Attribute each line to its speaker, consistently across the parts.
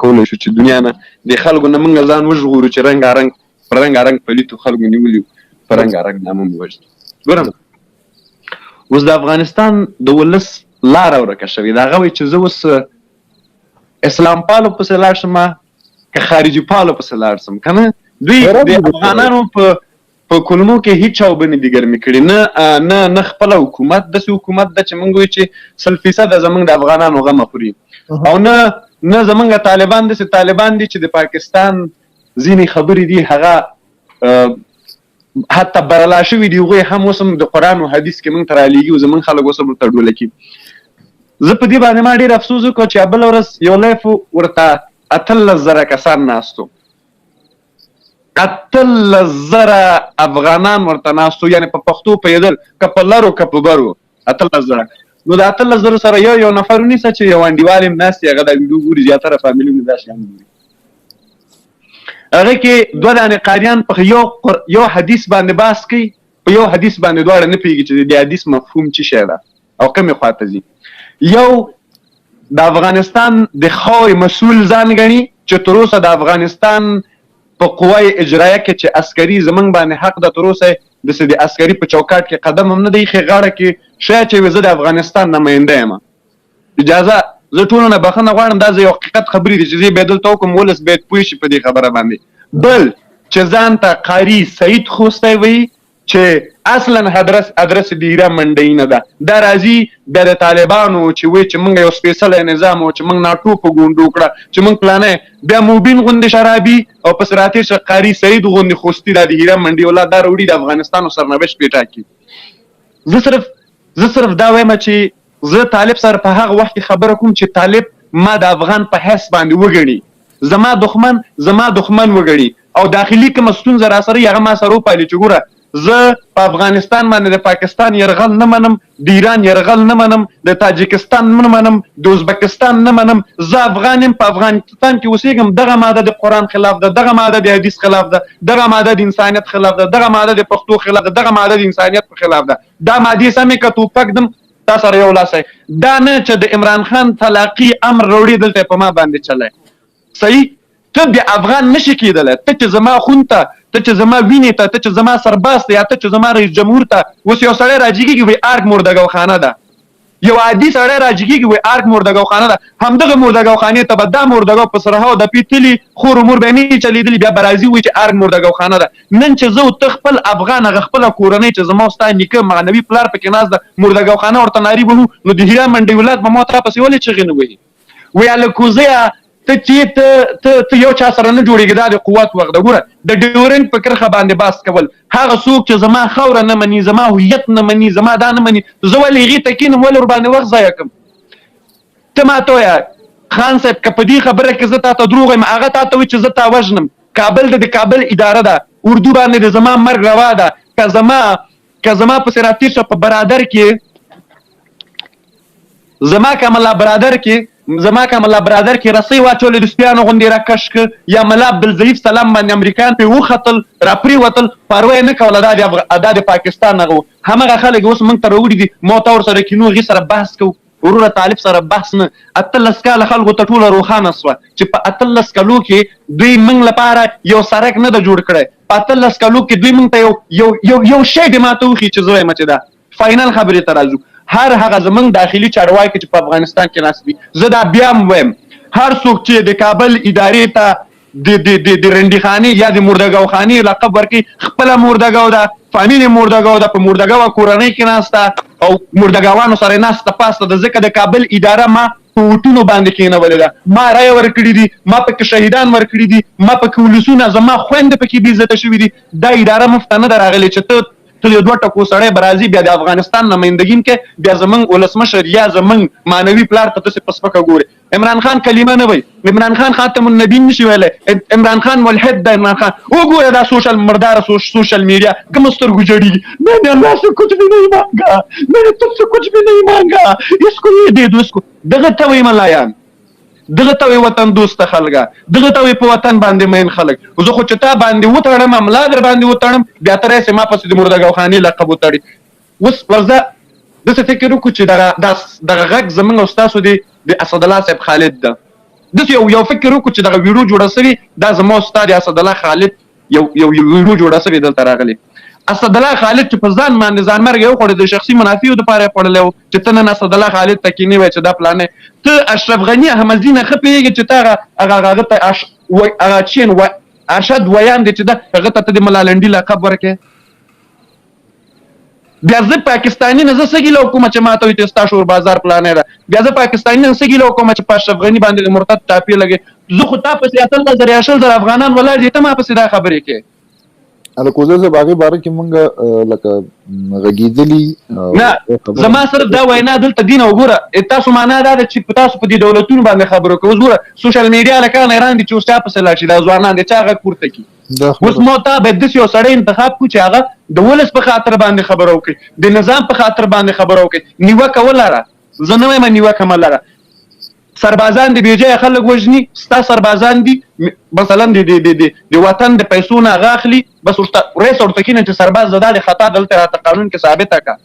Speaker 1: کولی شو چې دنیا نه د خلکو نه موږ ځان وژغورو چې رنګارنګ په رنګارنګ پلیتو خلکو نیولي په رنګارنګ نامه مو وژني. ګورم اوس د افغانستان د ولس لاره ورکه شوې د هغه وایي چې زه اوس اسلام پالو پسې لاړ شم که خارجي پالو پسې لاړ شم که نه دوی د افغانانو په کلمو کې هیڅ چا اوبه نه دي ګرمې کړي نه خپله حکومت داسې حکومت ده چې موږ وایو چې 100% زموږ د افغانانو غمه خوري او نه زموږ طالبان داسې طالبان دي چې د پاکستان ځینې خبرې دي هغه حتی برلا شوي دي هغوی هم اوس هم د قرآن او حدیث کې موږ ته رالیږي او زموږ خلک اوس هم ورته ډوله کړي. زه په دې باندې ما ډېر افسوس وکړ چې بله ورځ یو لایف ورته 18,000 کسان ناستو 18,000 افغانان ورته ناستو یعنې په پښتو پوهېدل که په لرو که په برو 18,000 نو د 18,000 سره یو نفر ونیسه چې یو انډیوال هم ناست وي هغه دا ویډیو ګوري زیاتره فامیلي مې دا شیان ګوري هغه کې 2 دانې قاریان په یو حدیث باندې بحث کوي په یو حدیث باندې دواړه نه پوهېږي چې د حدیث مفهوم څه شی ده او کومې خواته ځي یو د افغانستان د خاورې مسؤل ځان ګڼي چې تر اوسه د افغانستان په قوای اجرایه کې چې عسکري زمونږ باندې حق ده تر اوسه داسې د عسکري په چوکاټ کې قدم هم نه دی ایښی غاړه کې شاید چې زه د افغانستان نماینده یم اجازه زه ټولو نه بخښنه غواړم دا زه یو حقیقت خبرې دي چې زه یې دلته وکړم ولس باید پوه شي په دې خبره باندې بل چې ځان ته قاری سعید خوستی وایي چې اصلا ادرس د ایران منډۍ نه ده دا راځي بیا د طالبانو چې وایي چې موږ یو سپېڅلی نظام او چې موږ ناټو په ګونډو کړه چې موږ پلانه بیا موبین غوندې شرابي او پس راتېر شه قاری سعید غوندې خوستی دا د ایران منډۍ والا دا راوړي د افغانستان او سرنوشت پې ټاکي زه صرف دا وایم چې زه طالب سره په هغه وخت کې خبره کوم چې طالب ما د افغان په حیث باندې وګڼي زما دښمن وګڼي او داخلي کومه ستونزه را سره هغه ما سره وپالي چې ګوره زه په افغانستان باندې د پاکستان یرغل نه منم د ایران یرغل نه منم د تاجکستان نه منم د ازبکستان نه منم زه افغان یم په افغانستان کې اوسېږم دغه ماده د قرآن خلاف ده دغه ماده د حدیث خلاف ده دغه ماده د انسانیت خلاف ده دغه ماده د پښتو خلاف ده دغه ماده د انسانیت په خلاف ده دا مادې سمې که توپک دم تا سره یو لاسی دا نه چې د عمران خان طلاقي امر راوړي دلته په ما باندې چلی صحیح ته د افغان نشي کېدلی ته چې زما خون ته ته چې زما وینې ته ته چې زما سرباز ته یا ته چې زما رئیس جمهور ته اوس یو سړی راجګېږي وایي ارګ مردګوخانه ده یو عادي سړی راجګېږي وایي ارګ مردګوخانه ده همدغه مردګوخانې ته به دا مردګو په سرحو د پیتلي خور مور به یې نه چلیدلي بیا به راځي وایي چې ارګ مردګوخانه ده نن چې زه ته خپل افغان هغه خپله کورنۍ چې زما ستا نیکه معنوي پلار پکې ناست ده مردګوخانه ورته ناري وهو نو د هیران منډۍ ولاد به ما ته راپسې ولې چغې نه وهي وایي الکوزۍ ته چې ته یو چا سره نه جوړېږي دا د قوت وخت ده ګوره د ډیورنټ په کرښه باندې بحث کول هغه څوک چې زما خاوره نه مني زما هویت نه مني زما دا نه مني زه ولې هغې ته کښېنم ولې ورباندې وخت ضایع کړم ته ماته وایه خان صاحب که په دې خبره کې زه تا ته دروغ یم هغه تا ته وایي چې زه تا وژنم کابل د کابل اداره ده اردو باندې د زما مرګ روا ده که زما پسې راتېر شه په برادر کې زما که ملا برادر کې رسۍ واچولې د سپیانو غوندې راکش که یا ملا عبدالضعیف سلام باندې امریکایان پرې وختل راپرېوتل پروا یې نه کوله دا د پاکستان هغه همغه خلک اوس موږ ته راوړي دي ما ته ورسره کینو هغې سره بحث کوو وروره طالب سره بحث نه 18 کاله خلکو ته ټوله روښانه شوه چې په 18 کالو کې دوی موږ لپاره یو سړک نه ده جوړ کړی په 18 کالو کې دوی موږ ته یو شی دې ما ته وښي چې زه وایم چې دا فاینل خبرې ته راځو هر هغه زمونږ داخلي چارواکي چې په افغانستان کې ناست دي زه دا بیا هم وایم هر څوک چې د کابل ادارې ته د رنډیخانې یا د مردګوخانې لقب ورکړي خپله مردګو ده فامیل یې مردګو ده په مردګوه کورنۍ کې ناسته او مردګوانو سره ناسته پاسته ده ځکه د کابل اداره ما په وټونو باندې کېنولې ده ما رایه ورکړي دي ما پکې شهیدان ورکړي دي ما پکې ولسونه زما خویندې پکې بې عزته شوي دي دا اداره مفته نه ده راغلې چې ته یو 2 ټکو سړی به راځي بیا د افغانستان نمایندګي کې بیا زمونږ ولسمشر یا زمونږ معنوي پلار ته داسې په سپکه ګوري عمران خان کلمه نه وایي عمران خان خاتم النبیین نشي ویلی عمران خان ملحد ده عمران خان وګوره دا سوشل مرداره سوشل میڈیا کوم سترګو جړېږي میں نے اللہ سے کچھ بھی نہیں مانگا میں نے تم سے کچھ بھی نہیں مانگا اس کو یہ دے دو اس کو دغه ته وایي ملایان دغه ته وایي وطن دوسته خلکه دغه ته وایي په وطن باندې مین خلک زه خو چې تا باندې وتړم ملا در باندې وتړم بیا ته راسې ما پسې د مردګوخانې لقب وتړي اوس ورځه داسې فکر وکړو چې دغه غږ زموږ او ستاسو د اسدالله صاحب خالد ده داسې یو فکر وکړو چې دغه ویډیو جوړه سوې دا زما استاد اسدالله خالد یو ویډیو جوړه سوې دلته راغلی. اسدالله خالد چې په ځان باندې ځانمرګ یې وخوړی د شخصي منافعو دپاره یې خوړلی و چې ته نن اسدالله خالد ته کینې وایې چې دا پلانې ته اشرف غني احمدزي نه ښه پوهېږې چې ته هغه ته هغه چین ارشد ویان دی چې دا هغه ته د ملالنډي لقب ورکړې. بیا زه پاکستاني نه زه څه ګیله وکړم چې ما ته وایي چې ستا شور بازار پلانې ده. بیا زه پاکستاني نه څه ګیله وکړم چې په اشرف غني باندې د مرتد ټاپې لګې. زه خو تا پسې 80,000 افغانان ولاړ دي ته ما پسې دا خبرې کوې.
Speaker 2: الکوزۍ صاحب هغې باره کې مونږ لکه غږېدلي
Speaker 1: نه زما صرف دا وینا دلته دین وګوره تاسو معنا دا ده چې تاسو په دې دولتونو باندې خبرو کوئ. اوس ګوره سوشل میډیا لکان ایران دي چې اوس چا پسې لاړ شي دا ځوانان دي چا غږ پورته کړي. اوس مو ته باید داسې یو سړی انتخاب کړو چې هغه د ولس په خاطر باندې خبره وکړي د نظام په خاطر باندې خبره وکړي. نیوکه ولره زه نه وایم نیوکه مه لره. سربازان د بیجای خلک وژني ستا سربازان دي مثلا د وطن د پیسو نه هغه اخلي بس ریس ورته کینه چې سرباز زدا د خطا دلته راته قانون کې ثابته کا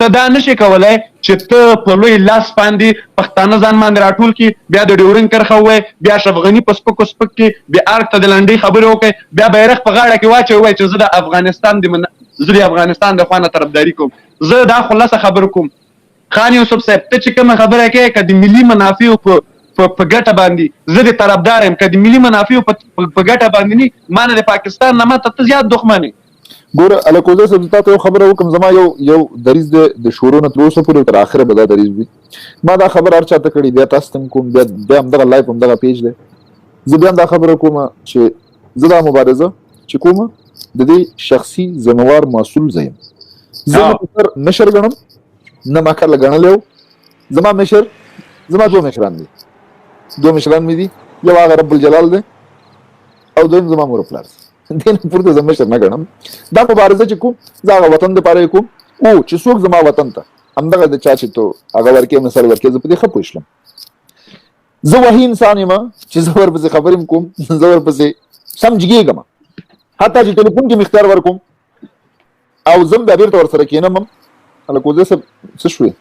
Speaker 1: ته دا نشي کولای چې ته په لوی لاس باندې پښتانه ځان باندې راټول کړي بیا د ډیورین کرخه ووایې بیا اشرف غني په سپکو سپک کې بیا ارګ ته د لنډۍ خبرې وکړې بیا بیرغ په غاړه کې واچوي ووایي چې زه د افغانستان د خوا نه طرفداري کوم. زه دا خلاصه خبر کوم خان یوسف صاحب ته چې کومه خبره کوې که د ملي منافعو په ګټه باندې زه د طرفدار یم که د ملي منافعو په ګټه باندې نه ما نه د پاکستان نه ما ته زیات دښمن یې.
Speaker 2: ګوره الکوزۍ صاحب تا ته یو خبره وکړم زما یو دریځ دی د شروع نه تر اوسه پورې تر آخره به دا دریځ وي. ما دا خبره هر چا ته کړې بیا تاسو ته هم کوم بیا همدغه لایف همدغه پیج دی زه بیا هم دا خبره کوم چې زه دا مبارزه چې کوم د دې شخصي ذمهوار مسؤل زه یم. زه مشر ګڼم نه ما کله ګڼلی و. زما مشر زما دوه مشران دي دوه مشران مې دي یو هغه رب الجلال دی او دویم زما مور پلار دی. دې نه پورته زه مشر نه ګڼم. دا مبارزه چې کوم زه هغه وطن دپاره یې کوم او چې څوک زما وطن ته همدغه د چا چې تو هغه ورکې مثال ورکې زه په دې ښه پوه شلم. زه وحي انسان یم چې زه ورپسې خبرې هم کوم زه ورپسې سم جګېږم حتی چې ټلیفون کې مې اختیار ورکوم او زه هم بیا بېرته ورسره کښېنم هم. الکوزۍ صاحب څه شوې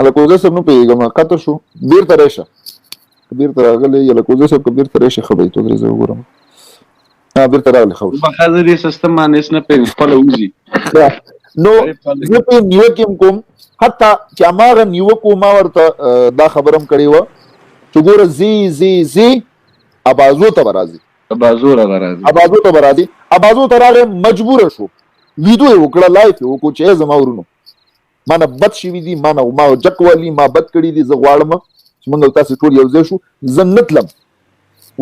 Speaker 2: الکوزۍ صاحب نه پوهېږم قطر شو بېرته رایشه که بېرته راغلی الکوزۍ صاحب که بېرته رایشه ښه به وي تو درې زه وګورم بېرته راغلی ښه
Speaker 1: بخا زه دې سیستم باندې هېڅ نه پوهېږم خپله وځي
Speaker 2: نو زه پرې نیوکې هم کوم حتی چې هماغه نیوکو ما ورته دا خبره هم کړې وه چې ګوره زی ابازو ته به راځي ابازو ته به راځي ابازو ته راغی مجبوره شو ویډیو یې وکړه لایف یې وکړو چې زما ورونو ما نه بد شوي دي ما جک والي ما بد کړي دي زه غواړم چې موږ او تاسې ټول یو ځای شو. زه نه تلم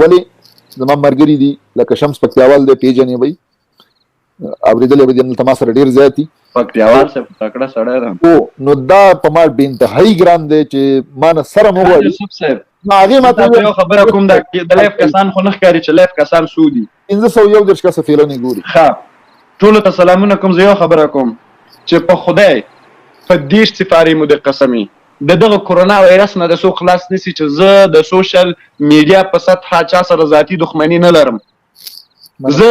Speaker 2: ولې زما ملګري دي لکه شمس پکتیاوال دی پیژنې به اورېدلی به دي هلته ما سره ډېر زیات دي
Speaker 1: پکتیاوال صاحب تکړه سړی ده
Speaker 2: نو دا په ما بې انتهایي ګران دی چې ما نه سره مو غواړي هغې ما ته
Speaker 1: یو خبره کوم د لایف کسان خو نه ښکاري چې لایف کسان څو دي
Speaker 2: 531 کسه فیلنې ګوري.
Speaker 1: ښه ټولو ته سلامونه کوم زه یو خبره کوم چې په خدای په 10 سپارې مو د قسمي دغه کورونا وایرس نه د څوک خلاص نشي چې زه د سوشل میډیا په سطحه چا سره ذاتي دښمني نه لرم. زه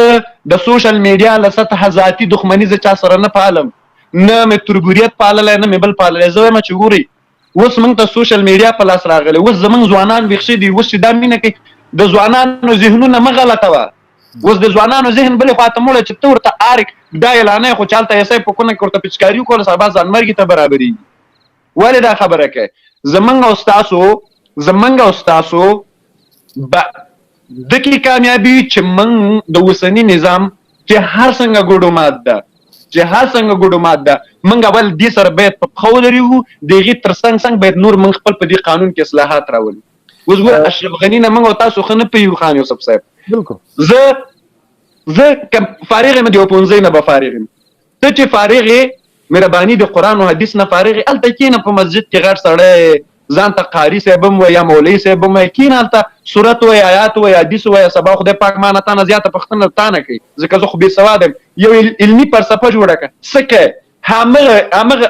Speaker 1: د سوشل میډیا له سطحه ذاتي دښمني زه چا سره نه پالم نه مې تربوریت پاللی نه مې بل پاللی. زه وایم چې ګورئ اوس موږ ته سوشل میډیا په لاس راغلی اوس زموږ ځوانان ویښ شوي دي اوس چې دا مینه کوي د ځوانانو ذهنونه مه غلطوه. اوس د ځوانانو ذهن بلې خوا ته موړه چې ته ورته ارګ دا اعلانه خو چالته ایسی په کونه کې ورته پچکاري وکړله سبا ځانمرګي ته برابرېږي. ولې دا خبره کوي زمونږ او ستاسو دکې کامیابي چې موږ د اوسني نظام چې هر څنګه ګوډو مات ده موږ اول دې سره باید په پښو ودرېږو د هغې تر څنګ باید نور موږ خپل په دې قانون کې اصلاحات راولو. اوس ګوره اشرف غني نه موږ او تاسو ښه نه پوهېږو خان یوسف صاحب. زه که فارغ یم د یو پوهنځۍ نه به فارغ یم ته چې فارغ یې مهرباني د قرآن و حدیث نه فارغ یې هلته کښېنه په مسجد کې غټ سړی ځان ته قاري صاحب هم وایي یا مولوي صاحب هم وایي کښېنه هلته صورت وایي آیات وایي حدیث وایي سبا خدای پاک ما نه تا نه زیاته پوښتنه تا نه کوي ځکه زه خو بېسواده یم یو علمي فلسفه جوړه کړه څه کوې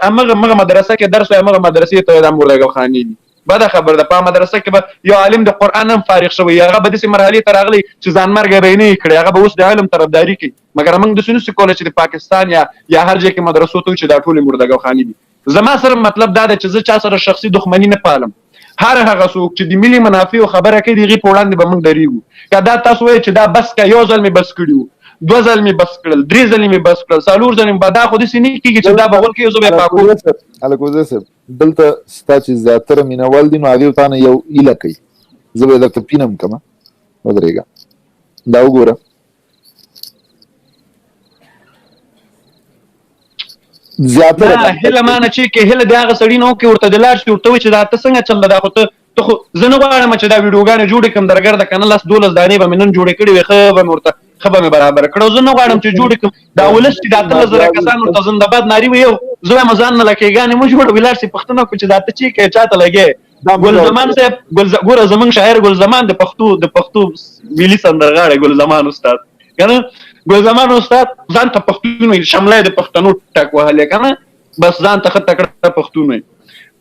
Speaker 1: همغه مدرسه کې درس وایي همغه مدرسې ته دا مورګوخانې دي بده خبر ده. په مدرسه کې به یو عالم د قرآن هم فارغ شوی هغه به داسې مرحلې ته راغلی چې ځانمرګی به یې نه کړی هغه به اوس د علم طرفداري کوي مګر موږ داسې نشو کولی چې د پاکستان یا هر ځای کې مدرسو ته چې دا ټولې مردګوخانې دي. زما سره مطلب دا ده چې زه چا سره شخصي دښمني نه پالم هر هغه څوک چې د ملي منافعو خبره کوي د هغې په وړاندې به موږ درېږو که دا تاسو وایئ چې دا بس که یو ځل مې بس کړي وو 2 ځل مې بس کړل 3 ځلې مې بس کړل 4 ځلې مې دا خو داسې نه کېږي چې دا به ول کوي زه به یې پاکوم.
Speaker 2: الکوزۍ صاحب دلته ستا چې زیاتره مینوال دي نو هغې تا نه یو هیله کوي زه به یې درته پینم کړمه ودرېږه دا وګوره زیاتره
Speaker 1: هیله مانه چې کې هیله د هغه سړي نه وکړي ورته د لاړ شي ورته وایي چې دا ته څنګه چل ده دا خو ته خو زه نه غواړم چې دا ویډیوګانې جوړې کړم درګرده که نه 10-12 دانې به مې نن جوړې کړې وې ښه به مې برابر کړه زه نه غواړم چې جوړې کړم دا ولس چې دا 18,000 کسان ورته زنده‌باد نارې وي زه وایم ځان نه لکېګانې مه جوړوي لاړ شي پښتنه کړو چې دا ته چې کوې چا ته لګې ګلزمان صاحب ګوره زمونږ شاعر ګلزمان د پښتو ملي سندرغاړی ګلزمان استاد که نه ګلزمان استاد ځان ته پښتون وایي شمله د پښتنو ټک وهلی که نه بس ځان ته ښه تکړه پښتون وایي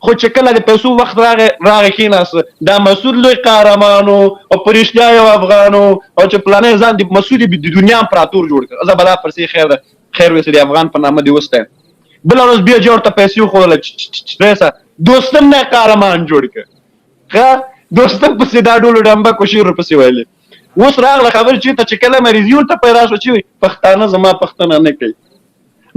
Speaker 1: خو چې کله د پیسو وخت راغی کېناسته دا مسعود لوی قهرمان او په رښتیا یو افغان او چې پلانی ځان د مسعود د دنیا امپراتور جوړ کړ زه به دا پرسې خیر ده خیر ویسه د افغان په نامه دې وستی بله ورځ بیا جوړ ته پیسې وښودله ریسه دوستم نه قهرمان جوړ کړ ښه دوستم پسې دا ډولو ډمبکو شعر ورپسې ویلې اوس راغله خبر چېرته چې کله مریضیون ته پیدا شو چې پښتانه زما پښتنه نه کوي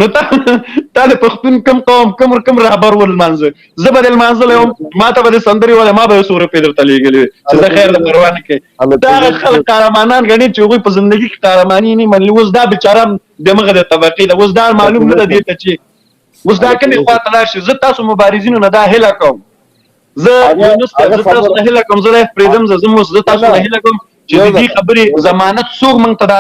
Speaker 1: نو تا د پښتون کم قوم کم رهبر ولمانځه زه به دې لمانځلی وم ما ته به دې سندرې ویلې ما به یې 100 روپۍ درته لېږلې وې چې زه خیر د پروا نه کوې دا هغه خلک قهرمانان ګڼي چې هغوی په زندګي کې قهرماني نه منلي اوس دا بېچاره دمغه د طبقې ده اوس دا معلوم نه ده دې ته چې اوس دا کومې خوا ته لاړ شي زه تاسو مبارزینو نه دا هیله کوم زه تاسو نه هیله کوم زه پرېږدم زه تاسو نه هیله کوم چې د دې خبرې ضمانت څوک موږ ته دا